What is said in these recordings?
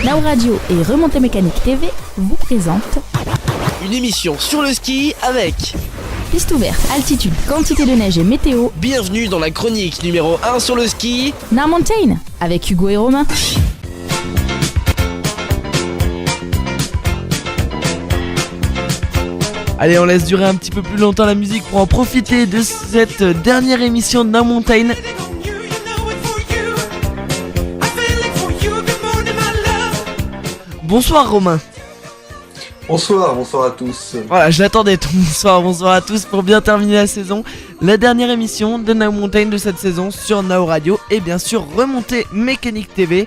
Now Radio et Remontée Mécanique TV vous présentent une émission sur le ski avec piste ouverte, altitude, quantité de neige et météo. Bienvenue dans la chronique numéro 1 sur le ski Now Mountain avec Hugo et Romain. Allez, on laisse durer un petit peu plus longtemps la musique pour en profiter de cette dernière émission de Now Mountain. Bonsoir Romain. Bonsoir à tous. Voilà, je l'attendais ton bonsoir à tous pour bien terminer la saison. La dernière émission de Now Mountain de cette saison sur Now Radio et bien sûr Remontée Mécanique TV.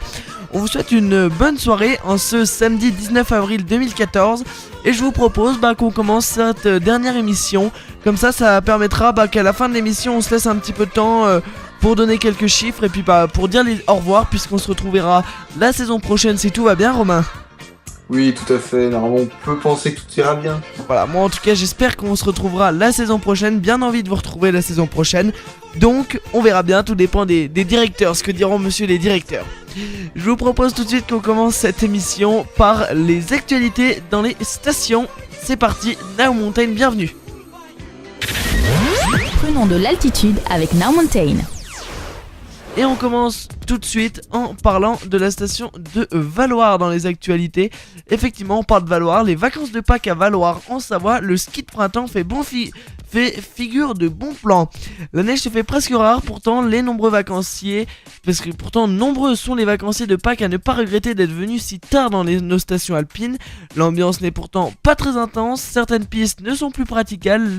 On vous souhaite une bonne soirée en ce samedi 19 avril 2014 et je vous propose qu'on commence cette dernière émission. Comme ça permettra qu'à la fin de l'émission on se laisse un petit peu de temps pour donner quelques chiffres et puis pour dire au revoir puisqu'on se retrouvera la saison prochaine si tout va bien, Romain. Oui, tout à fait. Normalement, on peut penser que tout ira bien. Voilà, moi en tout cas, j'espère qu'on se retrouvera la saison prochaine. Bien envie de vous retrouver la saison prochaine. Donc, on verra bien, tout dépend des directeurs, ce que diront monsieur les directeurs. Je vous propose tout de suite qu'on commence cette émission par les actualités dans les stations. C'est parti, Now Mountain, bienvenue. Prenons de l'altitude avec Now Mountain. Et on commence tout de suite en parlant de la station de Valloire dans les actualités. Effectivement, on parle de Valloire, les vacances de Pâques à Valloire en Savoie, le ski de printemps fait figure de bon plan. La neige se fait presque rare, pourtant nombreux sont les vacanciers de Pâques à ne pas regretter d'être venus si tard dans nos stations alpines. L'ambiance n'est pourtant pas très intense, certaines pistes ne sont plus praticables,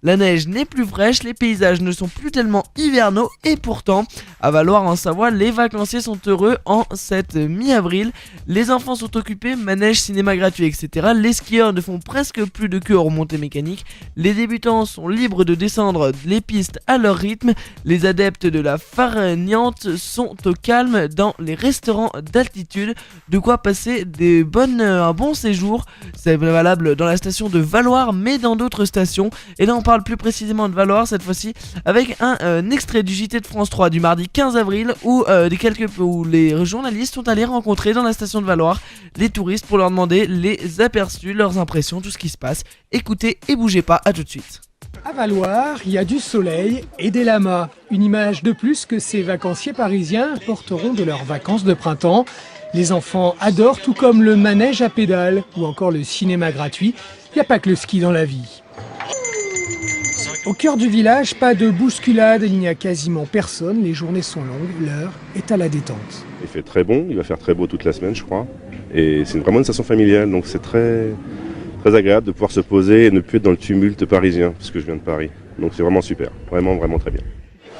la neige n'est plus fraîche, les paysages ne sont plus tellement hivernaux et pourtant, à Valloire en Savoie, les vacanciers sont heureux en cette mi-avril. Les enfants sont occupés, manège, cinéma gratuit, etc. Les skieurs ne font presque plus de queue aux remontées mécaniques. Les débutants sont libres de descendre les pistes à leur rythme. Les adeptes de la farniente sont au calme dans les restaurants d'altitude. De quoi passer un bon séjour. C'est valable dans la station de Valloire, mais dans d'autres stations. Et là, on parle plus précisément de Valloire cette fois-ci avec un extrait du JT de France 3 du mardi 15 avril où les journalistes sont allés rencontrer dans la station de Valloire les touristes pour leur demander les aperçus, leurs impressions, tout ce qui se passe. Écoutez et bougez pas, à tout de suite. À Valloire, il y a du soleil et des lamas. Une image de plus que ces vacanciers parisiens porteront de leurs vacances de printemps. Les enfants adorent, tout comme le manège à pédales ou encore le cinéma gratuit. Il n'y a pas que le ski dans la vie. Au cœur du village, pas de bousculade, il n'y a quasiment personne, les journées sont longues, l'heure est à la détente. Il fait très bon, il va faire très beau toute la semaine je crois, et c'est vraiment une station familiale, donc c'est très agréable de pouvoir se poser et ne plus être dans le tumulte parisien, parce que je viens de Paris, donc c'est vraiment super, vraiment très bien.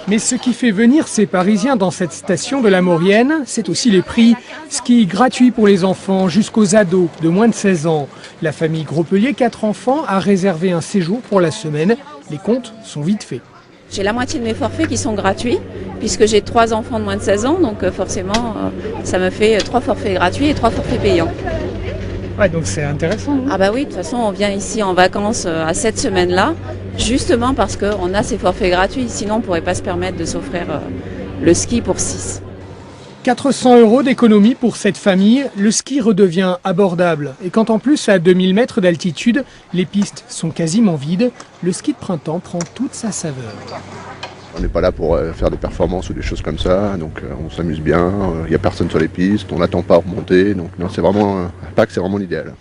Mais ce qui fait venir ces Parisiens dans cette station de la Maurienne, c'est aussi les prix. Ski gratuit pour les enfants jusqu'aux ados de moins de 16 ans. La famille Gropelier, 4 enfants, a réservé un séjour pour la semaine. Les comptes sont vite faits. J'ai la moitié de mes forfaits qui sont gratuits, puisque j'ai 3 enfants de moins de 16 ans, donc forcément ça me fait 3 forfaits gratuits et 3 forfaits payants. Ouais, donc c'est intéressant. Ah bah oui, de toute façon on vient ici en vacances à cette semaine-là, justement parce qu'on a ces forfaits gratuits, sinon on ne pourrait pas se permettre de s'offrir le ski pour 6. 400 € d'économie pour cette famille, le ski redevient abordable. Et quand en plus à 2000 mètres d'altitude, les pistes sont quasiment vides, le ski de printemps prend toute sa saveur. On n'est pas là pour faire des performances ou des choses comme ça, donc on s'amuse bien, il n'y a personne sur les pistes, on n'attend pas à remonter, donc non, c'est vraiment l'idéal.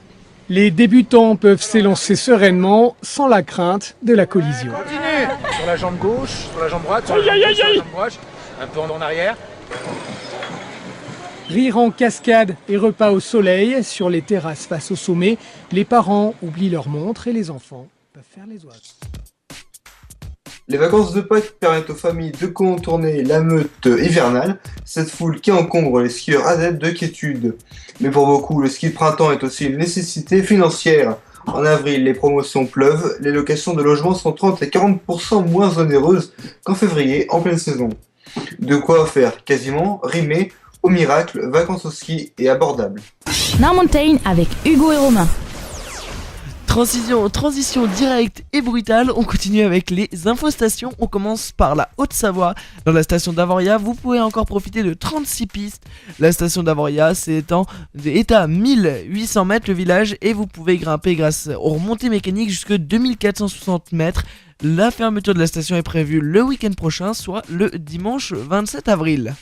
Les débutants peuvent s'élancer sereinement, sans la crainte de la collision. Continue sur la jambe gauche, sur la jambe droite, sur la jambe gauche, un peu en arrière. Rire en cascade et repas au soleil, sur les terrasses face au sommet, les parents oublient leur montre et les enfants peuvent faire les oies. Les vacances de Pâques permettent aux familles de contourner la meute hivernale, cette foule qui encombre les skieurs adeptes de quiétude. Mais pour beaucoup, le ski de printemps est aussi une nécessité financière. En avril, les promotions pleuvent, les locations de logements sont 30 à 40% moins onéreuses qu'en février en pleine saison. De quoi faire quasiment rimer au miracle, vacances au ski et abordable. Now Mountain avec Hugo et Romain. Transition directe et brutale, on continue avec les infostations. On commence par la Haute-Savoie. Dans la station d'Avoria, vous pouvez encore profiter de 36 pistes. La station d'Avoria est à 1800 mètres le village et vous pouvez grimper grâce aux remontées mécaniques jusque 2460 mètres. La fermeture de la station est prévue le week-end prochain, soit le dimanche 27 avril.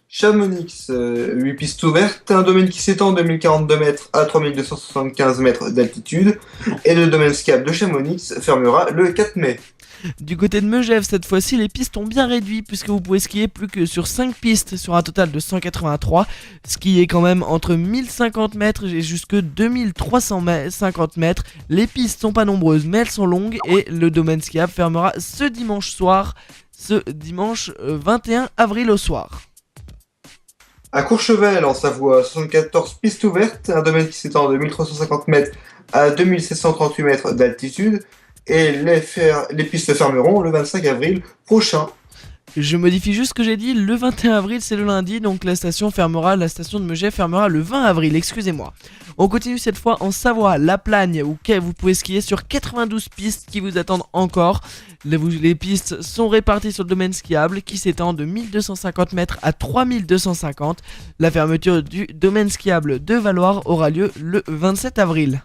Chamonix, 8 pistes ouvertes, un domaine qui s'étend de 1042 mètres à 3275 mètres d'altitude, et le domaine skiable de Chamonix fermera le 4 mai. Du côté de Megève, cette fois-ci, les pistes ont bien réduit puisque vous pouvez skier plus que sur 5 pistes sur un total de 183, ce qui est quand même entre 1050 mètres et jusque 2350 mètres. Les pistes sont pas nombreuses mais elles sont longues et le domaine skiable fermera ce dimanche 21 avril au soir. À Courchevel, en Savoie, 74 pistes ouvertes, un domaine qui s'étend de 1350 mètres à 2738 mètres d'altitude, et les pistes fermeront le 25 avril prochain. Je modifie juste ce que j'ai dit, le 21 avril c'est le lundi, donc la station de Megève fermera le 20 avril, excusez-moi. On continue cette fois en Savoie, La Plagne, où vous pouvez skier sur 92 pistes qui vous attendent encore. Les pistes sont réparties sur le domaine skiable qui s'étend de 1250 mètres à 3250. La fermeture du domaine skiable de Valloire aura lieu le 27 avril.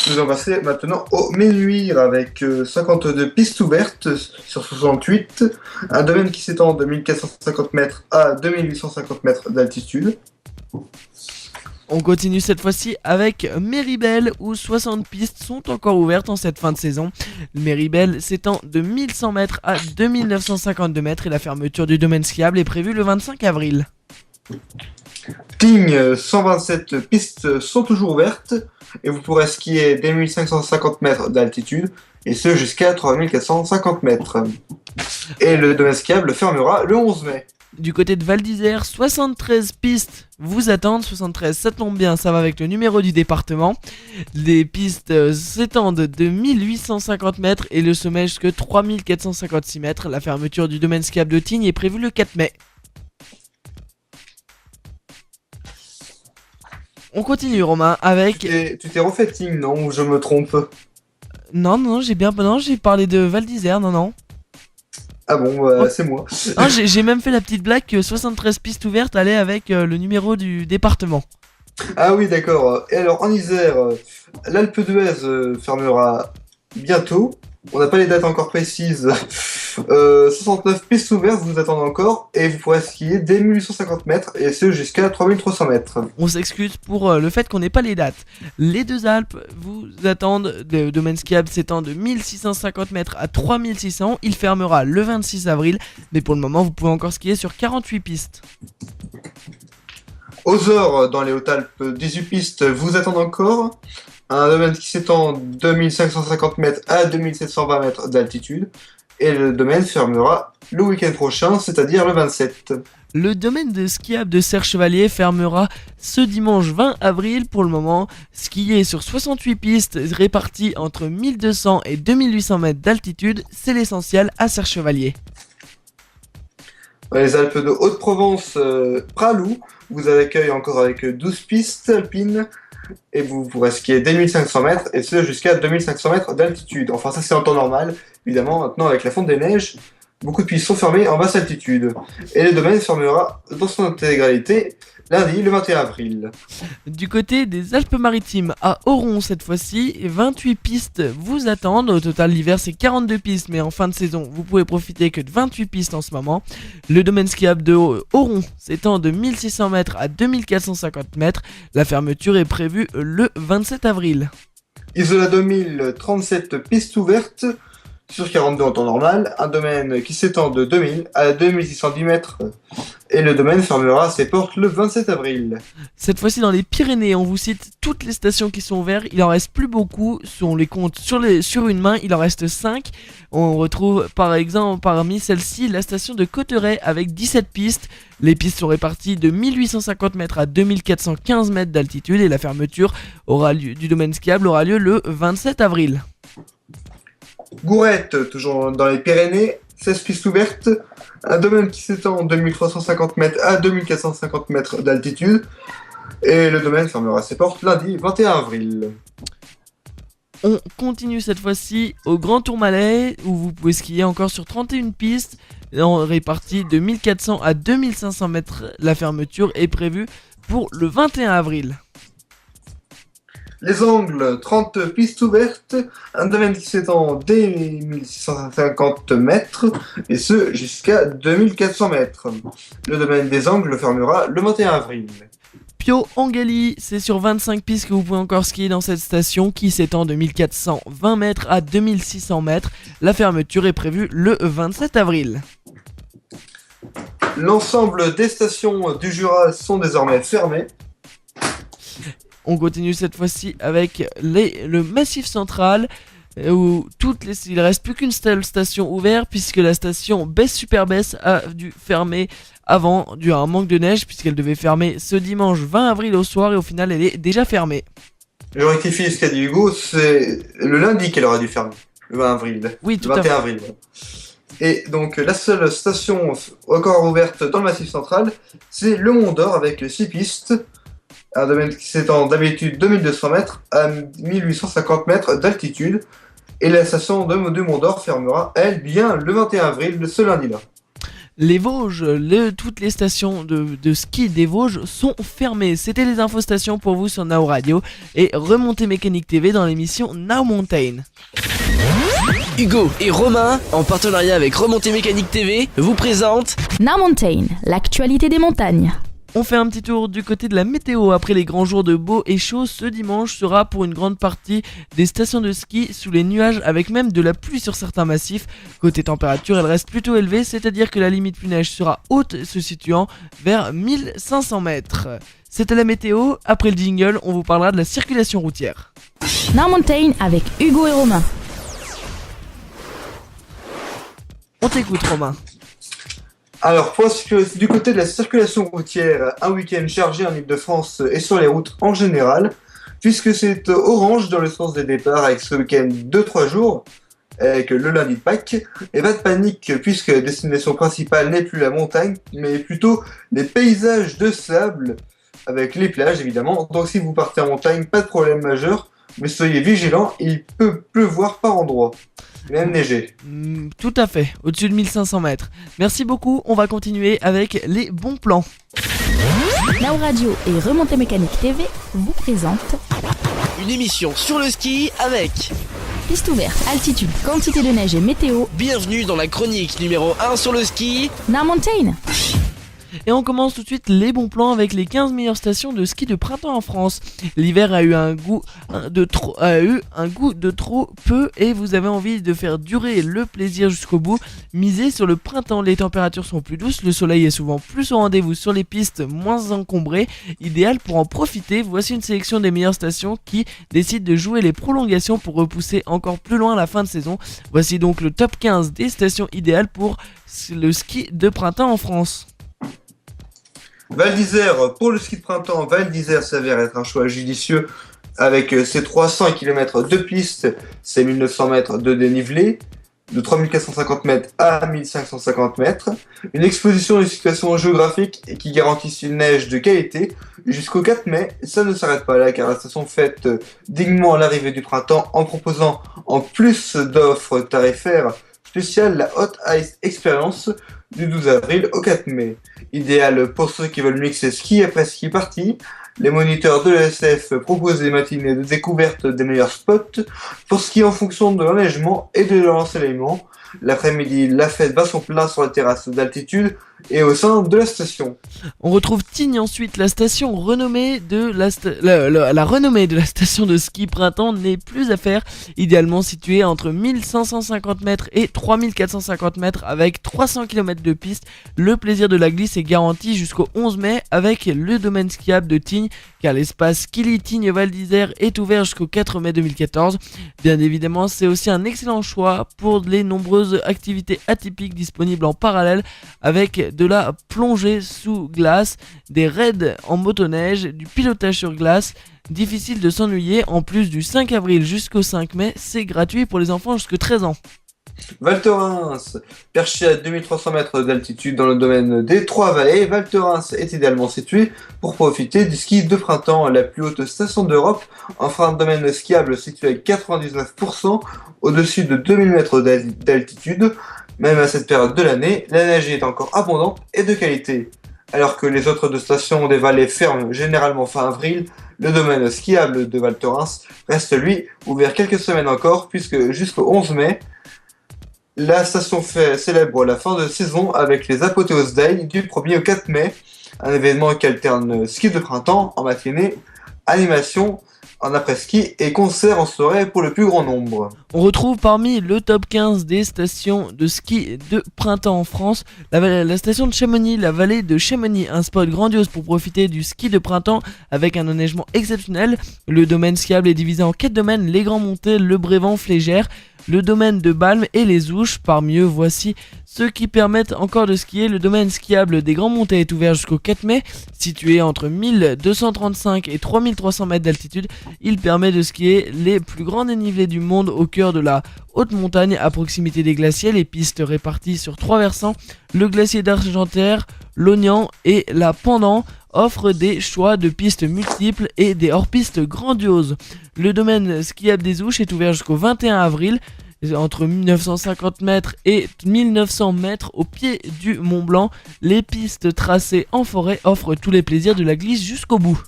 Nous allons passer maintenant au Ménuire avec 52 pistes ouvertes sur 68, un domaine qui s'étend de 1450 mètres à 2850 mètres d'altitude. On continue cette fois-ci avec Méribel où 60 pistes sont encore ouvertes en cette fin de saison. Méribel s'étend de 1100 mètres à 2952 mètres et la fermeture du domaine skiable est prévue le 25 avril. Tignes, 127 pistes sont toujours ouvertes et vous pourrez skier dès 1550 mètres d'altitude et ce jusqu'à 3450 mètres. Et le domaine skiable fermera le 11 mai. Du côté de Val d'Isère, 73 pistes vous attendent. 73, ça tombe bien, ça va avec le numéro du département. Les pistes s'étendent de 1850 mètres et le sommet jusqu'à 3456 mètres. La fermeture du domaine skiable de Tignes est prévue le 4 mai. On continue Romain avec... Tu t'es refait Tignes, non? Ou je me trompe? Non, j'ai parlé de Val d'Isère, non. Ah bon, c'est moi. Non, j'ai même fait la petite blague que 73 pistes ouvertes allaient avec le numéro du département. Ah oui, d'accord. Et alors, en Isère, l'Alpe d'Huez fermera bientôt. On n'a pas les dates encore précises. 69 pistes ouvertes vous attendent encore et vous pourrez skier dès 1850 mètres et ce jusqu'à 3300 mètres. On s'excuse pour le fait qu'on n'ait pas les dates. Les deux Alpes vous attendent. Le domaine skiable s'étend de 1650 mètres à 3600. Il fermera le 26 avril. Mais pour le moment, vous pouvez encore skier sur 48 pistes. Aux Ors, dans les Hautes-Alpes, 18 pistes vous attendent encore. Un domaine qui s'étend de 2550 mètres à 2720 mètres d'altitude. Et le domaine fermera le week-end prochain, c'est-à-dire le 27. Le domaine de skiable de Serre-Chevalier fermera ce dimanche 20 avril. Pour le moment, skier sur 68 pistes réparties entre 1200 et 2800 mètres d'altitude, c'est l'essentiel à Serre-Chevalier. Dans les Alpes de Haute-Provence, Pralou vous accueille encore avec 12 pistes alpines. Et vous pourrez skier dès 1500 mètres et ce jusqu'à 2500 mètres d'altitude. Enfin ça c'est en temps normal, évidemment maintenant avec la fonte des neiges, beaucoup de pistes sont fermées en basse altitude. Et le domaine fermera dans son intégralité lundi le 21 avril. Du côté des Alpes-Maritimes, à Oron cette fois-ci, 28 pistes vous attendent. Au total l'hiver c'est 42 pistes mais en fin de saison vous pouvez profiter que de 28 pistes en ce moment. Le domaine skiable de Oron s'étend de 1600 mètres à 2450 mètres. La fermeture est prévue le 27 avril. Isola 2000, 37 pistes ouvertes sur 42 en temps normal, un domaine qui s'étend de 2000 à 2610 mètres. Et le domaine fermera ses portes le 27 avril. Cette fois-ci dans les Pyrénées, on vous cite toutes les stations qui sont ouvertes. Il en reste plus beaucoup, si on les compte sur une main, il en reste 5. On retrouve par exemple parmi celles-ci la station de Cotteret avec 17 pistes. Les pistes sont réparties de 1850 mètres à 2415 mètres d'altitude et la fermeture du domaine skiable aura lieu le 27 avril. Gourette, toujours dans les Pyrénées, 16 pistes ouvertes, un domaine qui s'étend de 2350 mètres à 2450 mètres d'altitude, Et le domaine fermera ses portes lundi 21 avril. On continue cette fois-ci au Grand Tourmalet où vous pouvez skier encore sur 31 pistes réparties de 1400 à 2500 mètres. La fermeture est prévue pour le 21 avril. Les Angles, 30 pistes ouvertes, un domaine qui s'étend dès 1650 mètres et ce jusqu'à 2400 mètres. Le domaine des Angles fermera le 21 avril. Pio Angali, c'est sur 25 pistes que vous pouvez encore skier dans cette station qui s'étend de 1420 mètres à 2600 mètres. La fermeture est prévue le 27 avril. L'ensemble des stations du Jura sont désormais fermées. On continue cette fois-ci avec le Massif Central où il reste plus qu'une seule station ouverte puisque la station Besse-Super-Besse a dû fermer avant dû à un manque de neige puisqu'elle devait fermer ce dimanche 20 avril au soir et au final elle est déjà fermée. Je rectifie ce qu'a dit Hugo, c'est le lundi qu'elle aurait dû fermer, le 20 avril. Oui, tout le à 21 fait. avril. Et donc la seule station encore ouverte dans le Massif Central, c'est le Mont d'Or avec 6 pistes. Un domaine qui s'étend d'habitude 2200 mètres à 1850 mètres d'altitude. Et la station de Mont d'Or fermera, elle, bien le 21 avril, ce lundi-là. Les Vosges, toutes les stations de ski des Vosges sont fermées. C'était les infostations pour vous sur Now Radio et Remontée Mécanique TV dans l'émission Now Mountain. Hugo et Romain, en partenariat avec Remontée Mécanique TV, vous présentent Now Mountain, l'actualité des montagnes. On fait un petit tour du côté de la météo. Après les grands jours de beau et chaud, ce dimanche sera pour une grande partie des stations de ski sous les nuages avec même de la pluie sur certains massifs. Côté température, elle reste plutôt élevée, c'est-à-dire que la limite pluie-neige sera haute, se situant vers 1500 mètres. C'était la météo. Après le jingle, on vous parlera de la circulation routière. Now Mountain avec Hugo et Romain. On t'écoute, Romain. Alors, du côté de la circulation routière, un week-end chargé en Ile-de-France et sur les routes en général, puisque c'est orange dans le sens des départs avec ce week-end de 3 jours, avec le lundi de Pâques, et pas de panique puisque la destination principale n'est plus la montagne, mais plutôt les paysages de sable, avec les plages évidemment. Donc si vous partez en montagne, pas de problème majeur, mais soyez vigilants, il peut pleuvoir par endroits. Même neiger. Tout à fait, au-dessus de 1500 mètres. Merci beaucoup, on va continuer avec les bons plans. Now Radio et Remontée Mécanique TV vous présentent une émission sur le ski avec piste ouverte, altitude, quantité de neige et météo. Bienvenue dans la chronique numéro 1 sur le ski, Now Mountain. Et on commence tout de suite les bons plans avec les 15 meilleures stations de ski de printemps en France. L'hiver a eu un goût de trop peu et vous avez envie de faire durer le plaisir jusqu'au bout. Misez sur le printemps, les températures sont plus douces, le soleil est souvent plus au rendez-vous sur les pistes moins encombrées. Idéal pour en profiter, voici une sélection des meilleures stations qui décident de jouer les prolongations pour repousser encore plus loin la fin de saison. Voici donc le top 15 des stations idéales pour le ski de printemps en France. Val d'Isère, pour le ski de printemps, Val d'Isère s'avère être un choix judicieux avec ses 300 km de piste, ses 1900 mètres de dénivelé, de 3450 mètres à 1550 mètres, une exposition de situations géographiques qui garantissent une neige de qualité jusqu'au 4 mai. Ça ne s'arrête pas là car la station fête dignement l'arrivée du printemps en proposant en plus d'offres tarifaires spéciales la Hot Ice Experience du 12 avril au 4 mai. Idéal pour ceux qui veulent mixer ski après ski party. Les moniteurs de l'ESF proposent des matinées de découverte des meilleurs spots pour skier en fonction de l'enneigement et de l'ensoleillement. L'après-midi, la fête bat son plein sur la terrasse d'altitude et au sein de la station. On retrouve Tignes ensuite, la station renommée de la renommée de la station de ski printemps n'est plus à faire, idéalement située entre 1550 mètres et 3450 mètres avec 300 km de piste. Le plaisir de la glisse est garanti jusqu'au 11 mai avec le domaine skiable de Tignes car l'espace Skili Tignes Val d'Isère est ouvert jusqu'au 4 mai 2014. Bien évidemment, c'est aussi un excellent choix pour les nombreuses activités atypiques disponibles en parallèle avec de la plongée sous glace, des raids en motoneige, du pilotage sur glace. Difficile de s'ennuyer, en plus du 5 avril jusqu'au 5 mai, c'est gratuit pour les enfants jusqu'à 13 ans. Val Thorens, perché à 2300 mètres d'altitude dans le domaine des Trois-Vallées, Val Thorens est idéalement situé pour profiter du ski de printemps. La plus haute station d'Europe offre un domaine skiable situé à 99% au-dessus de 2000 mètres d'altitude. Même à cette période de l'année, la neige est encore abondante et de qualité. Alors que les autres deux stations des vallées ferment généralement fin avril, le domaine skiable de Val Thorens reste lui ouvert quelques semaines encore, puisque jusqu'au 11 mai, la station célèbre la fin de saison avec les Apothéoses Day du 1er au 4 mai, un événement qui alterne ski de printemps en matinée, animation en après-ski et concert en soirée pour le plus grand nombre. On retrouve parmi le top 15 des stations de ski de printemps en France la station de Chamonix, la vallée de Chamonix, un spot grandiose pour profiter du ski de printemps avec un enneigement exceptionnel. Le domaine skiable est divisé en 4 domaines, les Grands Montées, le Brévent, Flégère, le domaine de Balme et les Ouches. Parmi eux, voici ceux qui permettent encore de skier. Le domaine skiable des Grands Montées est ouvert jusqu'au 4 mai, situé entre 1235 et 3300 mètres d'altitude. Il permet de skier les plus grands dénivelés du monde au cœur de la haute montagne à proximité des glaciers. Les pistes réparties sur 3 versants, le glacier d'Argentière, l'Ognan et la Pendant, offrent des choix de pistes multiples et des hors-pistes grandioses. Le domaine skiable des Ouches est ouvert jusqu'au 21 avril, entre 1950 mètres et 1900 mètres au pied du Mont Blanc. Les pistes tracées en forêt offrent tous les plaisirs de la glisse jusqu'au bout.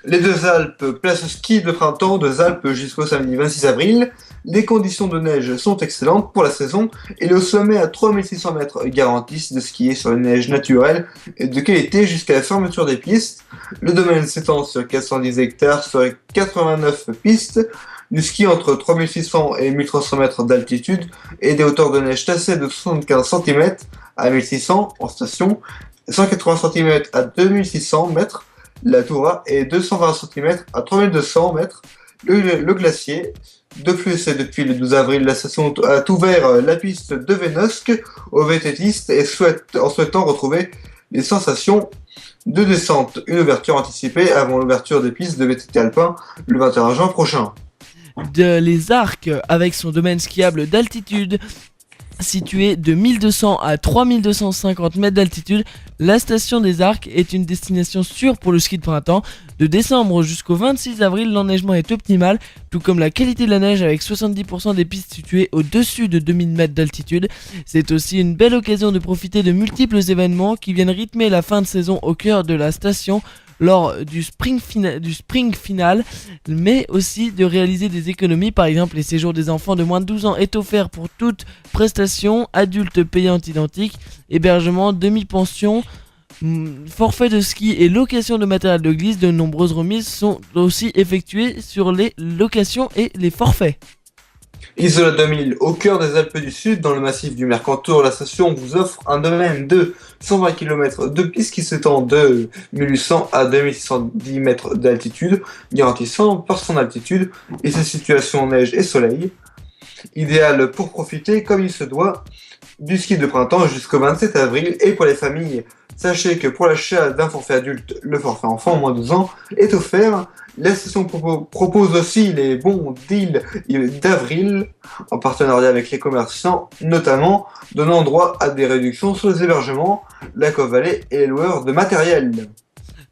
Les Deux Alpes, place ski de printemps, Deux Alpes jusqu'au samedi 26 avril. Les conditions de neige sont excellentes pour la saison et le sommet à 3600 mètres garantissent de skier sur une neige naturelle et de qualité jusqu'à la fermeture des pistes. Le domaine s'étend sur 410 hectares sur 89 pistes, du ski entre 3600 et 1300 mètres d'altitude et des hauteurs de neige tassées de 75 cm à 1600 en station, 180 cm à 2600 mètres la Toura et 220 cm à 3200 mètres le glacier. De plus, depuis le 12 avril, la station a ouvert la piste de Vénosque aux vététistes et en souhaitant retrouver les sensations de descente. Une ouverture anticipée avant l'ouverture des pistes de VTT alpin le 21 juin prochain. Les Arcs, avec son domaine skiable d'altitude, situé de 1200 à 3250 mètres d'altitude, la station des Arcs est une destination sûre pour le ski de printemps. De décembre jusqu'au 26 avril, l'enneigement est optimal, tout comme la qualité de la neige avec 70% des pistes situées au-dessus de 2000 mètres d'altitude. C'est aussi une belle occasion de profiter de multiples événements qui viennent rythmer la fin de saison au cœur de la station lors du spring final, mais aussi de réaliser des économies. Par exemple, les séjours des enfants de moins de 12 ans est offert pour toute prestation, adultes payante identique, hébergement, demi-pension, forfait de ski et location de matériel de glisse. De nombreuses remises sont aussi effectuées sur les locations et les forfaits. Isola 2000, au cœur des Alpes du Sud, dans le massif du Mercantour, la station vous offre un domaine de 120 km de piste qui s'étend de 1800 à 2610 mètres d'altitude, garantissant par son altitude et sa situation neige et soleil. Idéal pour profiter, comme il se doit, du ski de printemps jusqu'au 27 avril. Et pour les familles, sachez que pour l'achat d'un forfait adulte, le forfait enfant moins de 12 ans est offert. La station propose aussi les bons deals d'avril en partenariat avec les commerçants, notamment donnant droit à des réductions sur les hébergements, la Valley et les loueurs de matériel.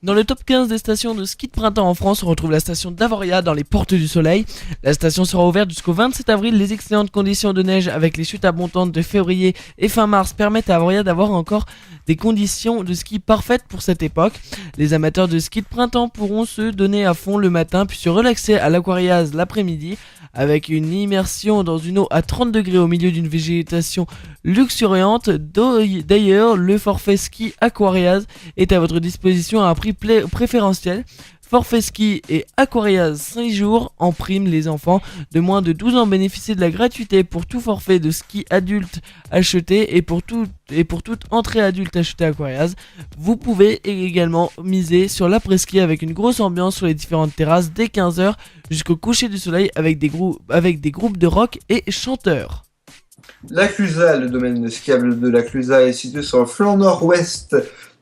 Dans le top 15 des stations de ski de printemps en France, on retrouve la station d'Avoria dans les Portes du Soleil. La station sera ouverte jusqu'au 27 avril. Les excellentes conditions de neige avec les chutes abondantes de février et fin mars permettent à Avoria d'avoir encore des conditions de ski parfaites pour cette époque. Les amateurs de ski de printemps pourront se donner à fond le matin puis se relaxer à l'Aquariaz l'après-midi avec une immersion dans une eau à 30 degrés au milieu d'une végétation luxuriante. D'ailleurs, le forfait ski Aquariaz est à votre disposition à un prix préférentiel. Forfait ski et Aquariaz 5 jours en prime. Les enfants de moins de 12 ans bénéficient de la gratuité pour tout forfait de ski adulte acheté et pour toute entrée adulte achetée à Aquariaz. Vous pouvez également miser sur l'après-ski avec une grosse ambiance sur les différentes terrasses dès 15h jusqu'au coucher du soleil avec des groupes de rock et chanteurs. La Clusaz, le domaine skiable de la Clusaz est situé sur le flanc nord-ouest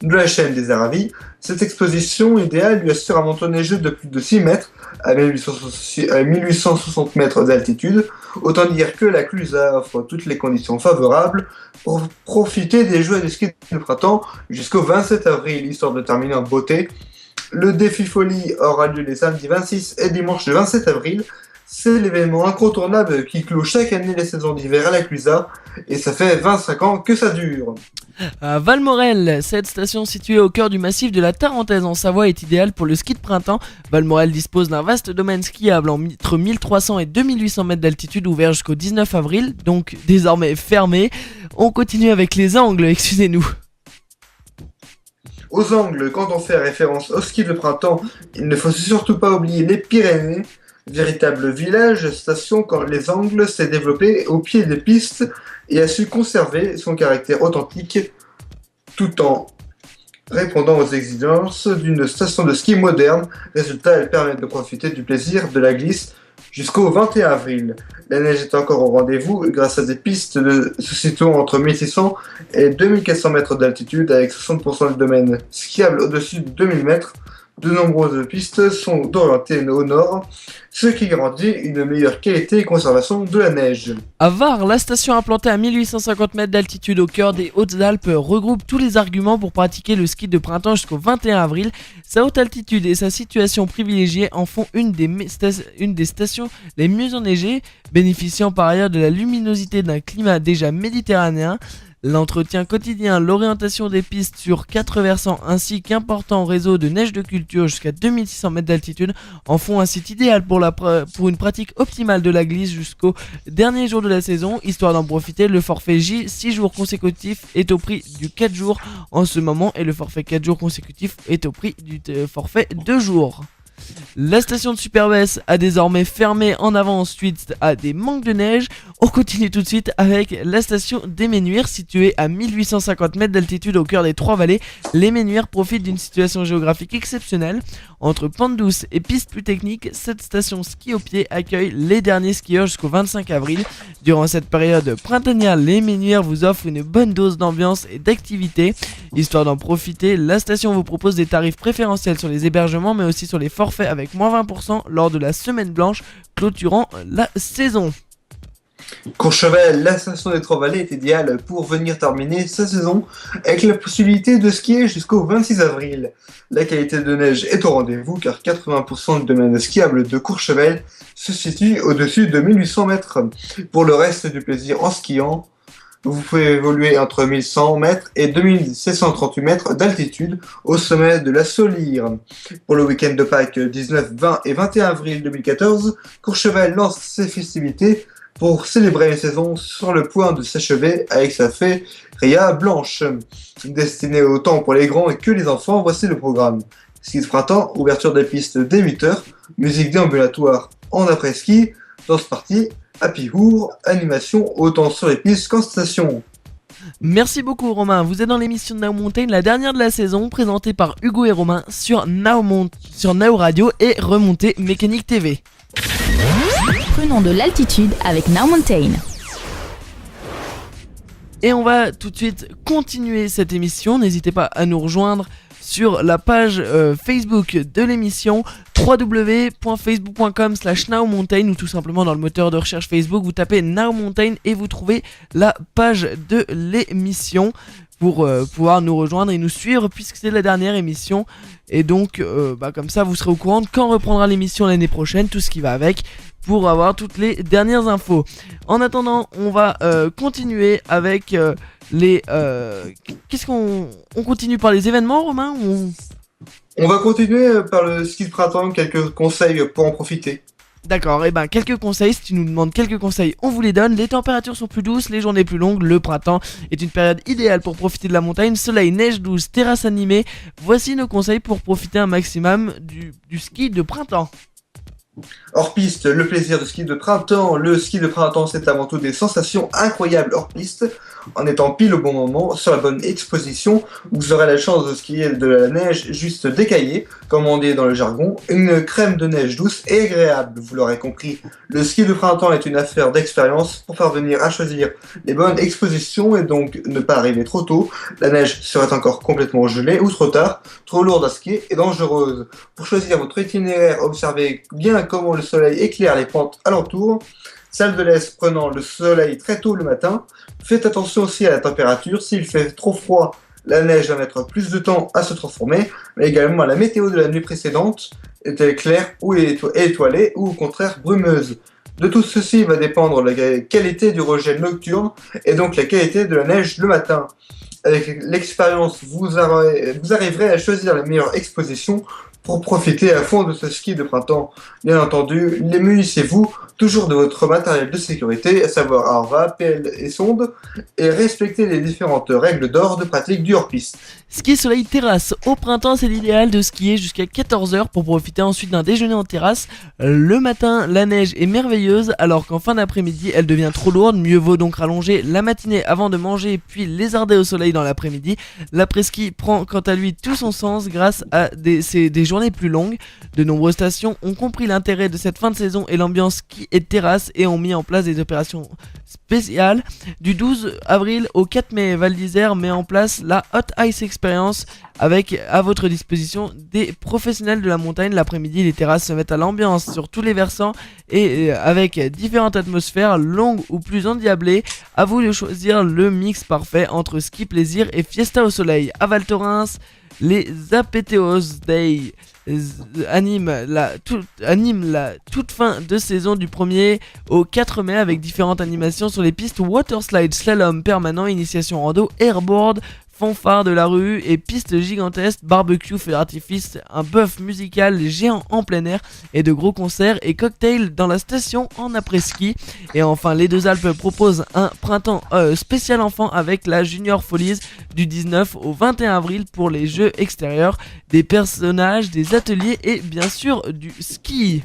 de la chaîne des Aravis. Cette exposition idéale lui assure un manteau neigeux de plus de 6 mètres à 1860 mètres d'altitude. Autant dire que la Clusa offre toutes les conditions favorables pour profiter des jeux de ski de printemps jusqu'au 27 avril, histoire de terminer en beauté. Le défi folie aura lieu les samedis 26 et dimanche 27 avril. C'est l'événement incontournable qui clôt chaque année les saisons d'hiver à la Clusa, et ça fait 25 ans que ça dure. À Valmorel, cette station située au cœur du massif de la Tarentaise en Savoie est idéale pour le ski de printemps. Valmorel dispose d'un vaste domaine skiable entre 1300 et 2800 mètres d'altitude ouvert jusqu'au 19 avril, donc désormais fermé. On continue avec les angles, excusez-nous. Aux angles, quand on fait référence au ski de printemps, il ne faut surtout pas oublier les Pyrénées. Véritable village, station quand les angles s'est développé au pied des pistes et a su conserver son caractère authentique tout en répondant aux exigences d'une station de ski moderne. Résultat, elle permet de profiter du plaisir de la glisse jusqu'au 21 avril. La neige est encore au rendez-vous grâce à des pistes se situant entre 1600 et 2400 mètres d'altitude avec 60% de domaine skiable au-dessus de 2000 mètres. De nombreuses pistes sont orientées au nord, ce qui garantit une meilleure qualité et conservation de la neige. À Var, la station implantée à 1850 mètres d'altitude au cœur des Hautes-Alpes regroupe tous les arguments pour pratiquer le ski de printemps jusqu'au 21 avril. Sa haute altitude et sa situation privilégiée en font une des stations les mieux enneigées, bénéficiant par ailleurs de la luminosité d'un climat déjà méditerranéen. L'entretien quotidien, l'orientation des pistes sur 4 versants ainsi qu'important réseau de neige de culture jusqu'à 2600 mètres d'altitude en font un site idéal pour une pratique optimale de la glisse jusqu'au dernier jour de la saison. Histoire d'en profiter, le forfait J 6 jours consécutifs est au prix du 4 jours en ce moment et le forfait 4 jours consécutifs est au prix du forfait 2 jours. La station de Superbès a désormais fermé en avance suite à des manques de neige. On continue tout de suite avec la station des Ménuires située à 1850 mètres d'altitude au cœur des Trois-Vallées. Les Ménuires profitent d'une situation géographique exceptionnelle. Entre pentes douces et pistes plus techniques, cette station ski au pied accueille les derniers skieurs jusqu'au 25 avril. Durant cette période printanière, les Ménuires vous offrent une bonne dose d'ambiance et d'activité. Histoire d'en profiter, la station vous propose des tarifs préférentiels sur les hébergements mais aussi sur les forfaits avec moins 20% lors de la semaine blanche clôturant la saison. Courchevel, la station des Trois-Vallées est idéale pour venir terminer sa saison avec la possibilité de skier jusqu'au 26 avril. La qualité de neige est au rendez-vous car 80% du domaine skiable de Courchevel se situe au-dessus de 1800 mètres. Pour le reste du plaisir en skiant, vous pouvez évoluer entre 1100 mètres et 2738 mètres d'altitude au sommet de la Solire. Pour le week-end de Pâques 19, 20 et 21 avril 2014, Courchevel lance ses festivités pour célébrer une saison sur le point de s'achever avec sa feria blanche. Destinée autant pour les grands que les enfants, voici le programme. Ski de printemps, ouverture des pistes dès 8h, musique déambulatoire en après-ski, danse party, happy hour, animation autant sur les pistes qu'en station. Merci beaucoup Romain, vous êtes dans l'émission de Now Mountain, la dernière de la saison, présentée par Hugo et Romain sur Now Radio et Remontée Mécanique TV. Prenons de l'altitude avec Now Mountain. Et on va tout de suite continuer cette émission, n'hésitez pas à nous rejoindre sur la page Facebook de l'émission www.facebook.com/nowmountain ou tout simplement dans le moteur de recherche Facebook vous tapez Now Mountain et vous trouvez la page de l'émission pour pouvoir nous rejoindre et nous suivre puisque c'est la dernière émission et donc comme ça vous serez au courant de quand reprendra l'émission l'année prochaine, tout ce qui va avec pour avoir toutes les dernières infos. En attendant, on va continuer avec qu'est-ce qu'on continue par les événements, Romain On va continuer par le ski de printemps, quelques conseils pour en profiter. D'accord, et quelques conseils, si tu nous demandes quelques conseils, on vous les donne. Les températures sont plus douces, les journées plus longues, le printemps est une période idéale pour profiter de la montagne, soleil, neige douce, terrasse animée. Voici nos conseils pour profiter un maximum du ski de printemps. Hors piste, le plaisir de ski de printemps. Le ski de printemps, c'est avant tout des sensations incroyables hors piste. En étant pile au bon moment, sur la bonne exposition, vous aurez la chance de skier de la neige juste décaillée, comme on dit dans le jargon, une crème de neige douce et agréable, vous l'aurez compris. Le ski de printemps est une affaire d'expérience pour parvenir à choisir les bonnes expositions et donc ne pas arriver trop tôt. La neige serait encore complètement gelée ou trop tard, trop lourde à skier et dangereuse. Pour choisir votre itinéraire, observez bien comment le soleil éclaire les pentes alentour. Salle de l'Est prenant le soleil très tôt le matin. Faites attention aussi à la température. S'il fait trop froid, la neige va mettre plus de temps à se transformer, mais également à la météo de la nuit précédente. Est-elle claire ou étoilée ou au contraire brumeuse? De tout ceci va dépendre la qualité du regel nocturne et donc la qualité de la neige le matin. Avec l'expérience, vous arriverez à choisir la meilleure exposition pour profiter à fond de ce ski de printemps. Bien entendu, munissez-vous toujours de votre matériel de sécurité, à savoir arva, pelle et sonde, et respectez les différentes règles d'or de pratique du hors-piste. Ski soleil terrasse. Au printemps, c'est l'idéal de skier jusqu'à 14h pour profiter ensuite d'un déjeuner en terrasse. Le matin, la neige est merveilleuse, alors qu'en fin d'après-midi, elle devient trop lourde. Mieux vaut donc rallonger la matinée avant de manger, puis lézarder au soleil dans l'après-midi. L'après-ski prend quant à lui tout son sens grâce à des journées plus longues. De nombreuses stations ont compris l'intérêt de cette fin de saison et l'ambiance ski et terrasse et ont mis en place des opérations spéciales. Du 12 avril au 4 mai, Val d'Isère met en place la Hot Ice Experience avec à votre disposition des professionnels de la montagne. L'après-midi, les terrasses se mettent à l'ambiance sur tous les versants et avec différentes atmosphères longues ou plus endiablées. À vous de choisir le mix parfait entre ski plaisir et fiesta au soleil. À Val Thorens, les Apétéos Day anime la toute fin de saison du 1er au 4 mai avec différentes animations sur les pistes waterslide, slalom permanent, initiation rando, airboard, fanfare de la rue et pistes gigantesques, barbecue, feu d'artifice, un bœuf musical géant en plein air et de gros concerts et cocktails dans la station en après-ski. Et enfin, les Deux Alpes proposent un printemps spécial enfant avec la Junior Follies du 19 au 21 avril pour les jeux extérieurs, des personnages, des ateliers et bien sûr du ski.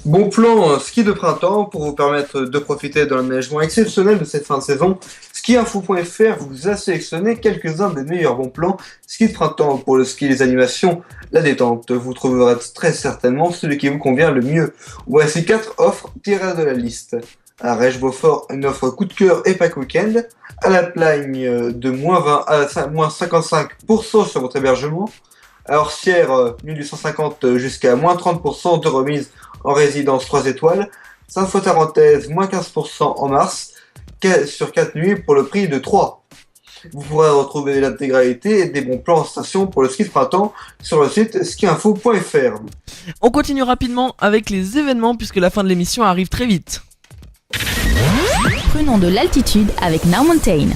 Bon plan ski de printemps pour vous permettre de profiter de l'enneigement exceptionnel de cette fin de saison. Skiinfo.fr vous a sélectionné quelques-uns des meilleurs bons plans ski de printemps pour le ski, les animations, la détente. Vous trouverez très certainement celui qui vous convient le mieux. Voici 4 offres tirées de la liste. À Rèche-Beaufort, une offre coup de cœur et pack week-end. À la Plagne, de moins 20 à moins 55% sur votre hébergement. À Orsières, 1850 jusqu'à moins 30% de remise en résidence 3 étoiles. Sainte-Foy-Tarentaise, moins 15% en mars, sur 4 nuits pour le prix de 3. Vous pourrez retrouver l'intégralité et des bons plans en station pour le ski de printemps sur le site skiinfo.fr. On continue rapidement avec les événements puisque la fin de l'émission arrive très vite. Prenons de l'altitude avec Now Mountain.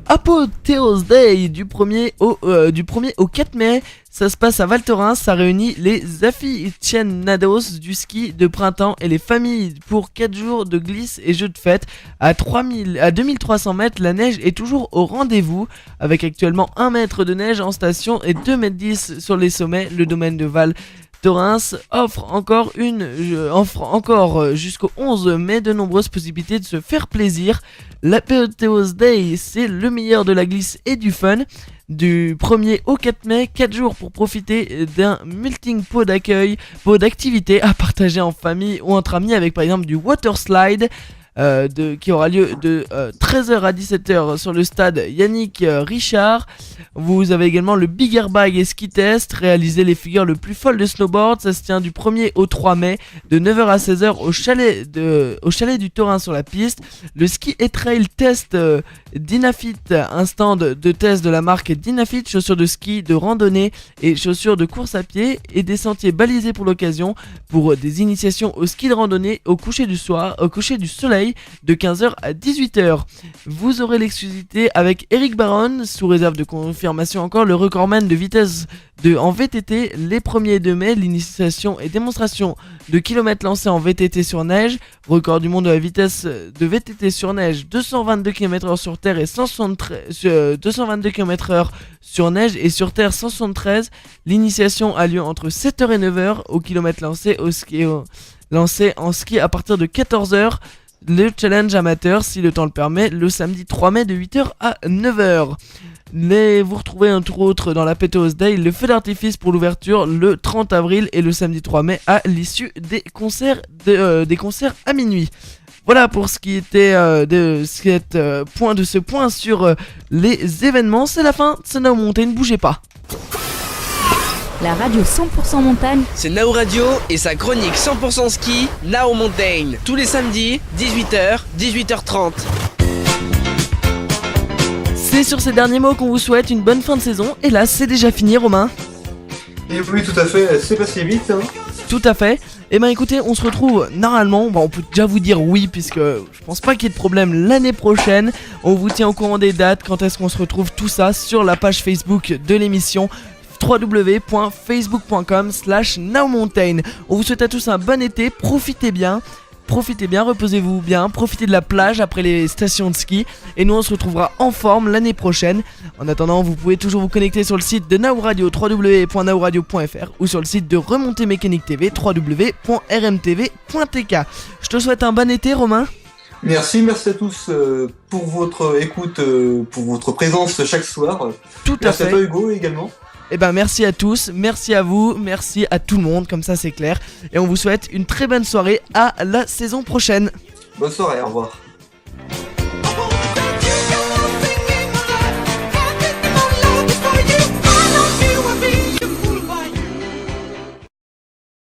Apothéose Day du 1er au 4 mai, ça se passe à Val Thorens, ça réunit les aficionados du ski de printemps et les familles pour 4 jours de glisse et jeux de fête. À 2300 mètres, la neige est toujours au rendez-vous avec actuellement 1 mètre de neige en station et 2,10 mètres sur les sommets. Le domaine de Val Thorens offre encore jusqu'au 11 mai de nombreuses possibilités de se faire plaisir. L'Apothéose Day, c'est le meilleur de la glisse et du fun. Du 1er au 4 mai, 4 jours pour profiter d'un melting pot d'activités à partager en famille ou entre amis avec par exemple du water slide. Qui aura lieu de 13h à 17h sur le stade Yannick Richard. Vous avez également le Big Airbag et Ski Test, réaliser les figures le plus folles de snowboard. Ça se tient du 1er au 3 mai de 9h à 16h au chalet du Taurin sur la piste. Le Ski et Trail Test Dynafit, un stand de test de la marque Dynafit, chaussures de ski, de randonnée et chaussures de course à pied et des sentiers balisés pour l'occasion pour des initiations au ski de randonnée au coucher du soleil. Soleil de 15h à 18h. Vous aurez l'exclusivité avec Eric Baron, sous réserve de confirmation encore, le recordman de vitesse en VTT les 1er de mai, l'initiation et démonstration de kilomètres lancés en VTT sur neige, record du monde de la vitesse de VTT sur neige 222 km/h sur terre et 222 km/h sur neige et sur terre 173. L'initiation a lieu entre 7h et 9h au kilomètre lancé en ski à partir de 14h. Le challenge amateur, si le temps le permet, le samedi 3 mai de 8h à 9h. Vous retrouvez entre autres dans la Pétos Day le feu d'artifice pour l'ouverture le 30 avril et le samedi 3 mai à l'issue des concerts à minuit. Voilà pour ce qui était de ce point sur les événements. C'est la fin, c'est Now Mountain, ne bougez pas. La radio 100% montagne, C'est Now Radio et sa chronique 100% ski, Now Mountain. Tous les samedis, 18h, 18h30. C'est sur ces derniers mots qu'on vous souhaite une bonne fin de saison. Et là, c'est déjà fini, Romain. Et oui, tout à fait, c'est passé vite. Hein. Tout à fait. Et ben écoutez, on se retrouve normalement, on peut déjà vous dire oui, puisque je pense pas qu'il y ait de problème l'année prochaine. On vous tient au courant des dates, quand est-ce qu'on se retrouve, tout ça sur la page Facebook de l'émission www.facebook.com/nowmountain. On vous souhaite à tous un bon été, profitez bien, reposez-vous bien, profitez de la plage après les stations de ski. Et nous on se retrouvera en forme l'année prochaine. En attendant, vous pouvez toujours vous connecter sur le site de Now Radio, www.nowradio.fr, ou sur le site de Remontée Mécanique TV, www.rmtv.tk. Je te souhaite un bon été, Romain. Merci à tous pour votre écoute, pour votre présence chaque soir. Tout à fait. Merci à toi Hugo également. Et ben merci à tous, merci à vous, merci à tout le monde, comme ça c'est clair. Et on vous souhaite une très bonne soirée, à la saison prochaine. Bonne soirée, au revoir.